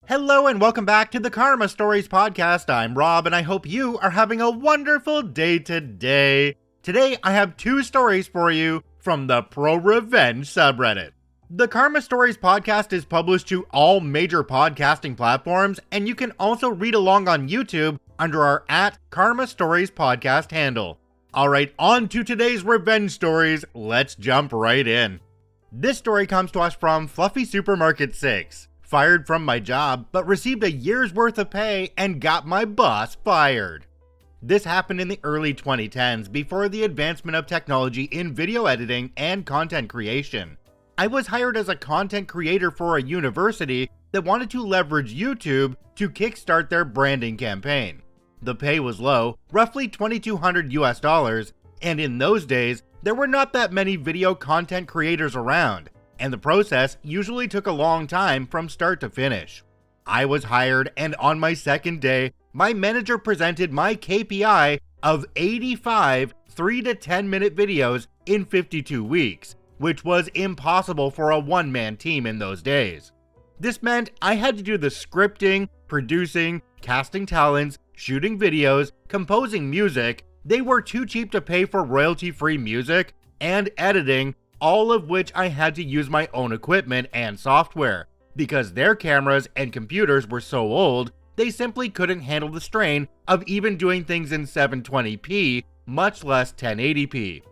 Hello and welcome back to the Karma Stories podcast. I'm Rob and I hope you are having a wonderful day today. Today I have two stories for you from the ProRevenge subreddit. The Karma Stories podcast is published to all major podcasting platforms, and you can also read along on YouTube under our @Karma Stories podcast handle. Alright, on to today's revenge stories. Let's jump right in. This story comes to us from Fluffy Supermarket 6. Fired from my job, but received a year's worth of pay and got my boss fired. This happened in the early 2010s before the advancement of technology in video editing and content creation. I was hired as a content creator for a university that wanted to leverage YouTube to kickstart their branding campaign. The pay was low, roughly $2,200 US, and in those days, there were not that many video content creators around, and the process usually took a long time from start to finish. I was hired, and on my second day, my manager presented my KPI of 85 3 to 10 minute videos in 52 weeks, which was impossible for a one-man team in those days. This meant I had to do the scripting, producing, casting talents, shooting videos, composing music. They were too cheap to pay for royalty-free music, and editing, all of which I had to use my own equipment and software, because their cameras and computers were so old, they simply couldn't handle the strain of even doing things in 720p, much less 1080p.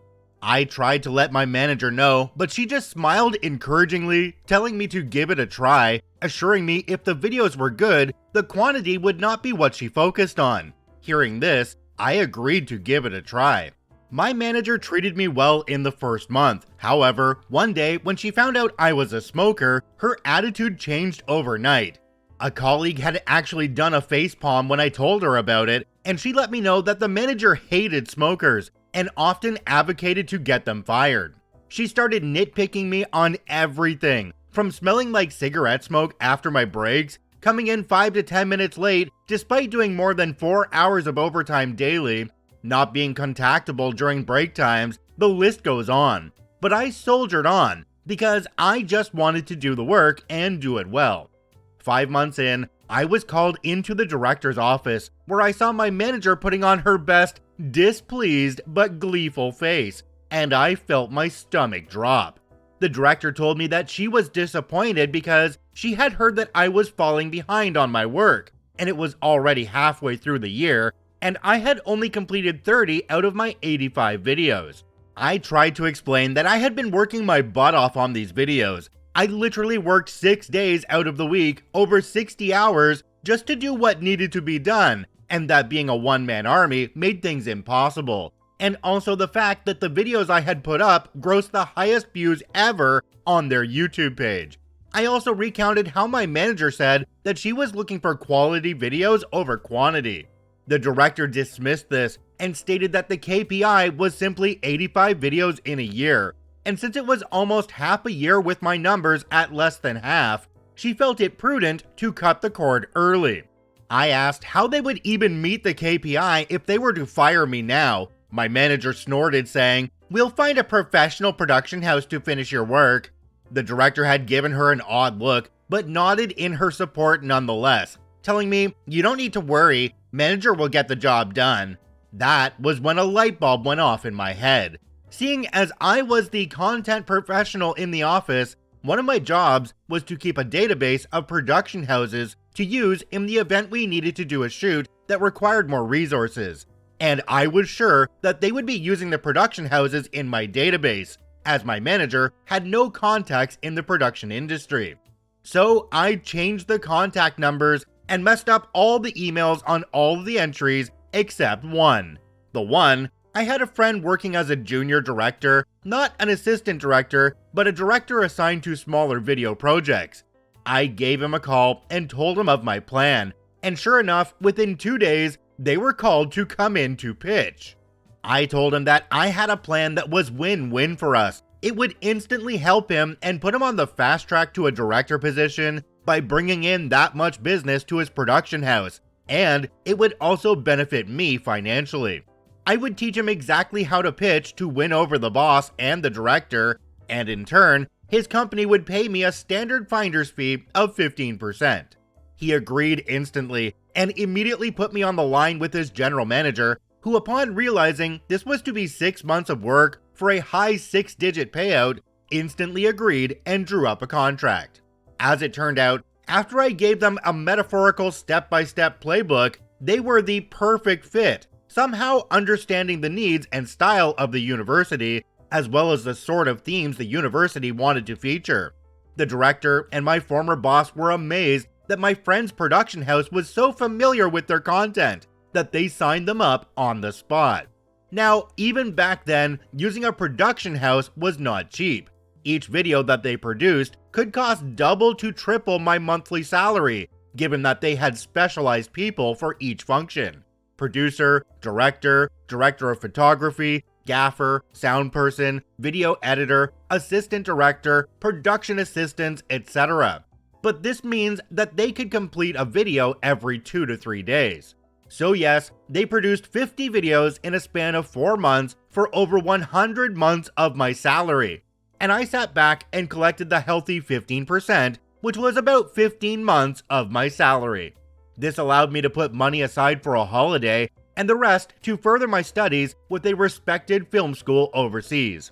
I tried to let my manager know, but she just smiled encouragingly, telling me to give it a try, assuring me if the videos were good, the quantity would not be what she focused on. Hearing this, I agreed to give it a try. My manager treated me well in the first month. However, one day when she found out I was a smoker, her attitude changed overnight. A colleague had actually done a facepalm when I told her about it, and she let me know that the manager hated smokers and often advocated to get them fired. She started nitpicking me on everything, from smelling like cigarette smoke after my breaks, coming in 5 to 10 minutes late despite doing more than 4 hours of overtime daily, not being contactable during break times. The list goes on. But I soldiered on because I just wanted to do the work and do it well. 5 months in, I was called into the director's office where I saw my manager putting on her best displeased but gleeful face, and I felt my stomach drop. The director told me that she was disappointed because she had heard that I was falling behind on my work, and it was already halfway through the year, and I had only completed 30 out of my 85 videos. I tried to explain that I had been working my butt off on these videos. I literally worked 6 days out of the week, over 60 hours, just to do what needed to be done, and that being a one-man army made things impossible. And also the fact that the videos I had put up grossed the highest views ever on their YouTube page. I also recounted how my manager said that she was looking for quality videos over quantity. The director dismissed this and stated that the KPI was simply 85 videos in a year, and since it was almost half a year with my numbers at less than half, she felt it prudent to cut the cord early. I asked how they would even meet the KPI if they were to fire me now. My manager snorted, saying, "We'll find a professional production house to finish your work." The director had given her an odd look, but nodded in her support nonetheless, telling me, "You don't need to worry, manager will get the job done." That was when a light bulb went off in my head. Seeing as I was the content professional in the office, one of my jobs was to keep a database of production houses to use in the event we needed to do a shoot that required more resources. And I was sure that they would be using the production houses in my database, as my manager had no contacts in the production industry. So I changed the contact numbers and messed up all the emails on all of the entries except one. The one, I had a friend working as a junior director, not an assistant director, but a director assigned to smaller video projects. I gave him a call and told him of my plan, and sure enough, within 2 days, they were called to come in to pitch. I told him that I had a plan that was win-win for us. It would instantly help him and put him on the fast track to a director position by bringing in that much business to his production house, and it would also benefit me financially. I would teach him exactly how to pitch to win over the boss and the director, and in turn, his company would pay me a standard finder's fee of 15%. He agreed instantly and immediately put me on the line with his general manager, who, upon realizing this was to be 6 months of work for a high 6-digit payout, instantly agreed and drew up a contract. As it turned out, after I gave them a metaphorical step-by-step playbook, they were the perfect fit, somehow understanding the needs and style of the university, as well as the sort of themes the university wanted to feature. The director and my former boss were amazed that my friend's production house was so familiar with their content that they signed them up on the spot. Now, even back then, using a production house was not cheap. Each video that they produced could cost double to triple my monthly salary, given that they had specialized people for each function: producer, director, director of photography, gaffer, sound person, video editor, assistant director, production assistants, etc. But this means that they could complete a video every 2 to 3 days. So yes, they produced 50 videos in a span of 4 months for over 100 months of my salary. And I sat back and collected the healthy 15%, which was about 15 months of my salary. This allowed me to put money aside for a holiday, and the rest to further my studies with a respected film school overseas.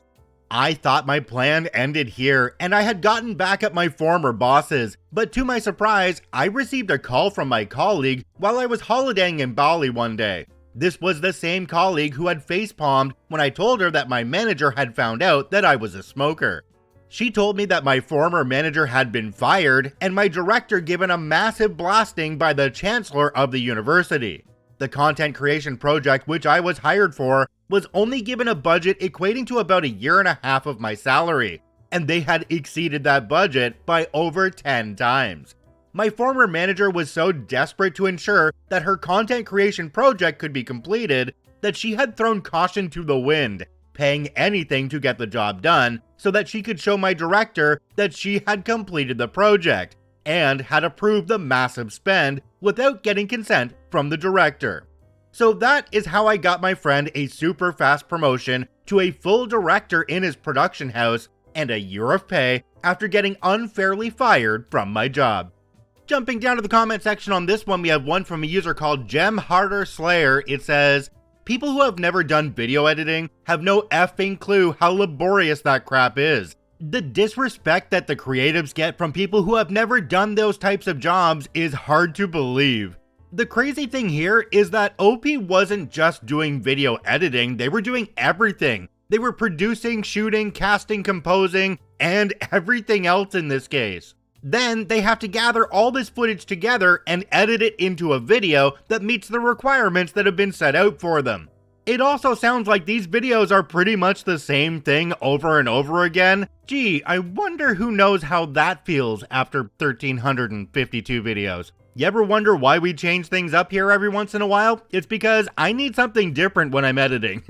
I thought my plan ended here, and I had gotten back at my former bosses, but to my surprise, I received a call from my colleague while I was holidaying in Bali one day. This was the same colleague who had facepalmed when I told her that my manager had found out that I was a smoker. She told me that my former manager had been fired and my director given a massive blasting by the chancellor of the university. The content creation project which I was hired for was only given a budget equating to about 1.5 years of my salary, and they had exceeded that budget by over 10 times. My former manager was so desperate to ensure that her content creation project could be completed that she had thrown caution to the wind, paying anything to get the job done so that she could show my director that she had completed the project and had approved the massive spend without getting consent from the director. So that is how I got my friend a super fast promotion to a full director in his production house and a year of pay after getting unfairly fired from my job. Jumping down to the comment section on this one, we have one from a user called Gem Harder Slayer. It says, "People who have never done video editing have no effing clue how laborious that crap is. The disrespect that the creatives get from people who have never done those types of jobs is hard to believe." The crazy thing here is that OP wasn't just doing video editing, they were doing everything. They were producing, shooting, casting, composing, and everything else in this case. Then they have to gather all this footage together and edit it into a video that meets the requirements that have been set out for them. It also sounds like these videos are pretty much the same thing over and over again. Gee, I wonder who knows how that feels after 1,352 videos. You ever wonder why we change things up here every once in a while? It's because I need something different when I'm editing.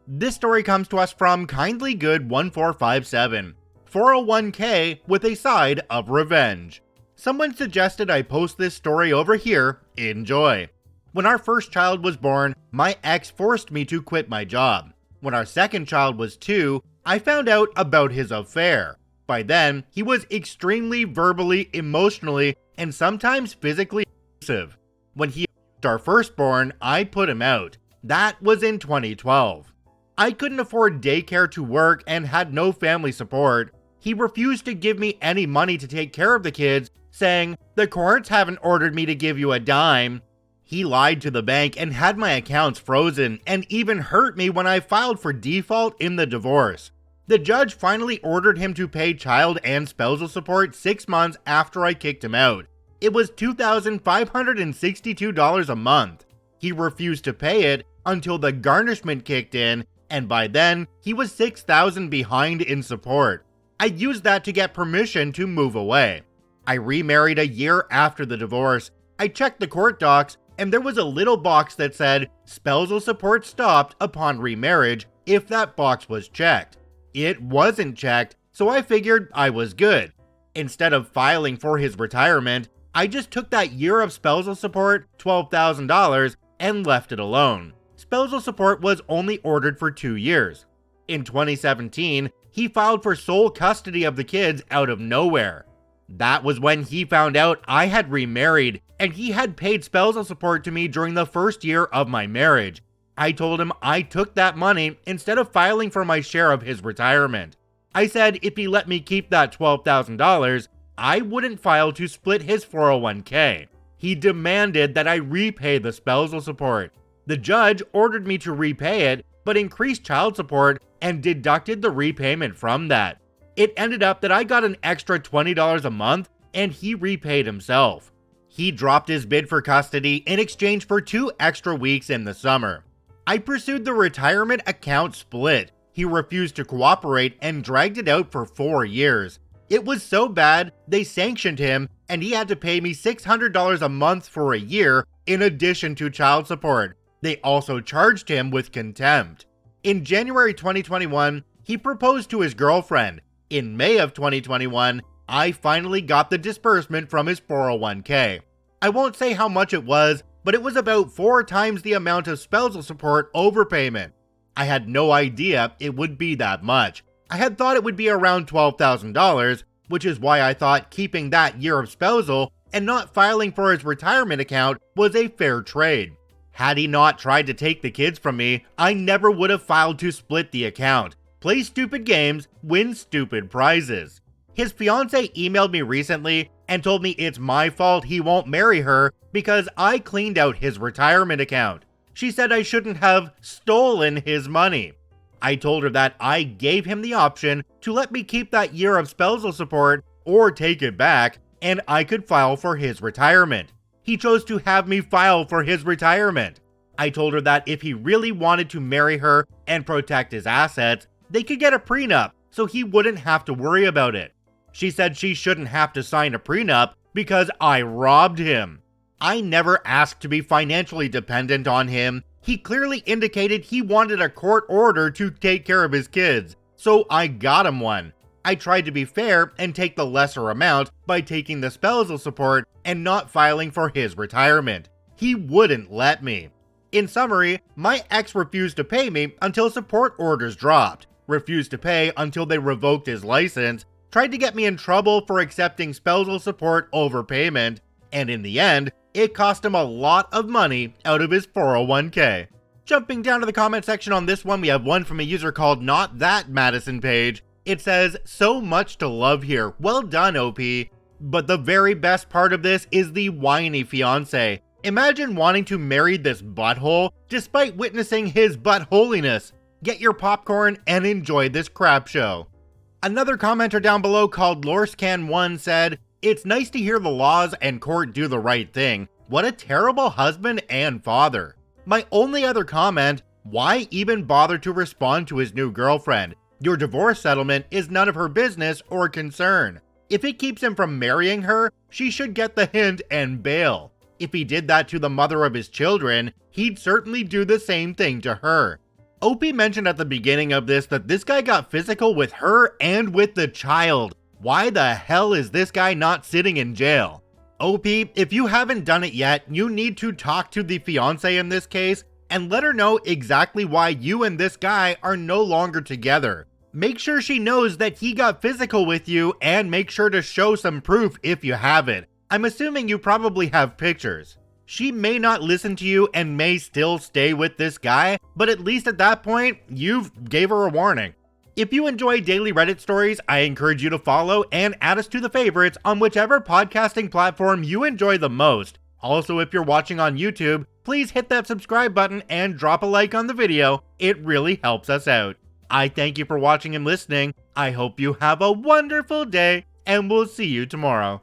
This story comes to us from Kindly Good 1457. 401k with a side of revenge. Someone suggested I post this story over here. Enjoy. When our first child was born, my ex forced me to quit my job. When our second child was 2, I found out about his affair. By then, he was extremely verbally, emotionally, and sometimes physically abusive. When he abused our firstborn, I put him out. That was in 2012. I couldn't afford daycare to work and had no family support. He refused to give me any money to take care of the kids, saying, "The courts haven't ordered me to give you a dime." He lied to the bank and had my accounts frozen, and even hurt me when I filed for default in the divorce. The judge finally ordered him to pay child and spousal support 6 months after I kicked him out. It was $2,562 a month. He refused to pay it until the garnishment kicked in, and by then, he was $6,000 behind in support. I used that to get permission to move away. I remarried a year after the divorce. I checked the court docs, and there was a little box that said, "Spousal support stopped upon remarriage," if that box was checked. It wasn't checked, so I figured I was good. Instead of filing for his retirement, I just took that year of spousal support, $12,000, and left it alone. Spousal support was only ordered for 2 years. In 2017, he filed for sole custody of the kids out of nowhere. That was when he found out I had remarried, and he had paid spousal support to me during the first year of my marriage. I told him I took that money instead of filing for my share of his retirement. I said if he let me keep that $12,000, I wouldn't file to split his 401k. He demanded that I repay the spousal support. The judge ordered me to repay it, but increased child support and deducted the repayment from that. It ended up that I got an extra $20 a month, and he repaid himself. He dropped his bid for custody in exchange for 2 extra weeks in the summer. I pursued the retirement account split. He refused to cooperate and dragged it out for 4 years. It was so bad, they sanctioned him, and he had to pay me $600 a month for a year in addition to child support. They also charged him with contempt. In January 2021, he proposed to his girlfriend. In May of 2021, I finally got the disbursement from his 401k. I won't say how much it was, but it was about 4 times the amount of spousal support overpayment. I had no idea it would be that much. I had thought it would be around $12,000, which is why I thought keeping that year of spousal and not filing for his retirement account was a fair trade. Had he not tried to take the kids from me, I never would have filed to split the account. Play stupid games, win stupid prizes. His fiancée emailed me recently and told me it's my fault he won't marry her because I cleaned out his retirement account. She said I shouldn't have stolen his money. I told her that I gave him the option to let me keep that year of spousal support or take it back, and I could file for his retirement. He chose to have me file for his retirement. I told her that if he really wanted to marry her and protect his assets, they could get a prenup so he wouldn't have to worry about it. She said she shouldn't have to sign a prenup because I robbed him. I never asked to be financially dependent on him. He clearly indicated he wanted a court order to take care of his kids, so I got him one. I tried to be fair and take the lesser amount by taking the spousal support and not filing for his retirement. He wouldn't let me. In summary, my ex refused to pay me until support orders dropped, refused to pay until they revoked his license, tried to get me in trouble for accepting spousal support overpayment, and in the end, it cost him a lot of money out of his 401k. Jumping down to the comment section on this one, we have one from a user called Not That Madison Page. It says, "So much to love here. Well done, OP. But the very best part of this is the whiny fiance. Imagine wanting to marry this butthole despite witnessing his buttholiness. Get your popcorn and enjoy this crap show." Another commenter down below called Lorscan1 said, "It's nice to hear the laws and court do the right thing. What a terrible husband and father." My only other comment, why even bother to respond to his new girlfriend? Your divorce settlement is none of her business or concern. If it keeps him from marrying her, she should get the hint and bail. If he did that to the mother of his children, he'd certainly do the same thing to her. OP mentioned at the beginning of this that this guy got physical with her and with the child. Why the hell is this guy not sitting in jail? OP, if you haven't done it yet, you need to talk to the fiance in this case and let her know exactly why you and this guy are no longer together. Make sure she knows that he got physical with you and make sure to show some proof if you have it. I'm assuming you probably have pictures. She may not listen to you and may still stay with this guy, but at least at that point, you've gave her a warning. If you enjoy daily Reddit stories, I encourage you to follow and add us to the favorites on whichever podcasting platform you enjoy the most. Also, if you're watching on YouTube, please hit that subscribe button and drop a like on the video. It really helps us out. I thank you for watching and listening. I hope you have a wonderful day, and we'll see you tomorrow.